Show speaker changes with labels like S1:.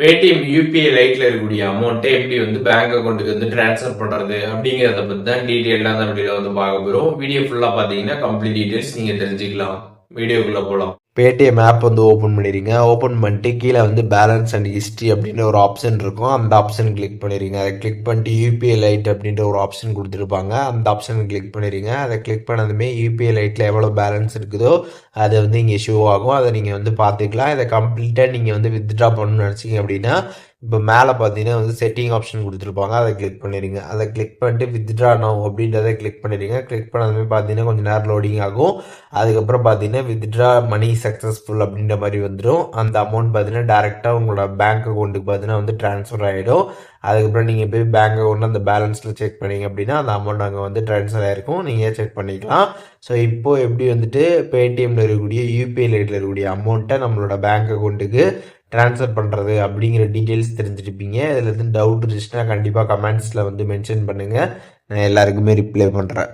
S1: Paytm UPI லைட்ல இருக்கக்கூடிய அமௌண்ட்டை எப்படி பேங்க் அக்கௌண்ட்டுக்கு ட்ரான்ஸ்ஃபர் பண்றது அப்படிங்கறத பத்தி தான் டீடைலா அந்த வீடியோல பார்க்க போறோம். வீடியோ ஃபுல்லா பாத்தீங்கன்னா கம்ப்ளீட் டீடைல்ஸ் நீங்க தெரிஞ்சுக்கலாம். வீடியோக்குள்ள போலாம்.
S2: பேடிஎம் ஆப் ஓப்பன் பண்ணிடுங்க. ஓப்பன் பண்ணிட்டு கீழே பேலன்ஸ் அண்ட் ஹிஸ்ட்ரி அப்படின்ற ஒரு ஆப்ஷன் இருக்கும். அந்த ஆப்ஷன் கிளிக் பண்ணிடுங்க. அதை கிளிக் பண்ணிட்டு யூபிஐ லைட் அப்படின்ற ஒரு ஆப்ஷன் கொடுத்துருப்பாங்க. அந்த ஆப்ஷன் கிளிக் பண்ணிடுங்க. அதை கிளிக் பண்ணதுமே யூபிஐ லைட்டில் எவ்வளோ பேலன்ஸ் இருக்குதோ அது இங்கே ஷோ ஆகும். அதை நீங்கள் பார்த்துக்கலாம். இதை கம்ப்ளீட்டாக நீங்கள் வித்ட்ரா பண்ணணும்னு நினச்சிங்க அப்படின்னா இப்போ மேலே பார்த்தீங்கன்னா செட்டிங் ஆப்ஷன் கொடுத்துருப்பாங்க. அதை கிளிக் பண்ணிடுங்க. அதை கிளிக் பண்ணிட்டு வித்ட்ரா நவ் அப்படின்றத கிளிக் பண்ணிடுங்க. கிளிக் பண்ணதுமே பார்த்தீங்கன்னா கொஞ்சம் நேரம் லோடிங் ஆகும். அதுக்கப்புறம் பார்த்தீங்கன்னா வித்ட்ரா மணி சக்ஸஸ்ஃபுல் அப்படின்ற மாதிரி வந்துடும். அந்த அமௌண்ட் பார்த்தீங்கன்னா டேரெக்டாக உங்களோட பேங்க் அக்கௌண்ட்டுக்கு பார்த்தீங்கன்னா ட்ரான்ஸ்ஃபர் ஆகிடும். அதுக்கப்புறம் நீங்கள் போய் பேங்க் அக்கௌண்ட்டில் அந்த பேலன்ஸில் செக் பண்ணிங்க அப்படின்னா அந்த அமௌண்ட் அங்கே ட்ரான்ஸ்ஃபர் ஆகிருக்கும். நீங்கள் செக் பண்ணிக்கலாம். ஸோ இப்போது எப்படி பேடிஎம்மில் இருக்கக்கூடிய யூபிஐ லைட்டில் இருக்கக்கூடிய அமௌண்ட்டை நம்மளோட பேங்க் அக்கௌண்ட்டுக்கு ட்ரான்ஸ்ஃபர் பண்ணுறது அப்படிங்கிற டீட்டெயில்ஸ் தெரிஞ்சிருப்பீங்க. இதில் டவுட் இருந்துச்சுன்னா கண்டிப்பாக கமெண்ட்ஸில் மென்ஷன் பண்ணுங்கள். நான் எல்லாருக்குமே ரிப்ளை பண்ணுறேன்.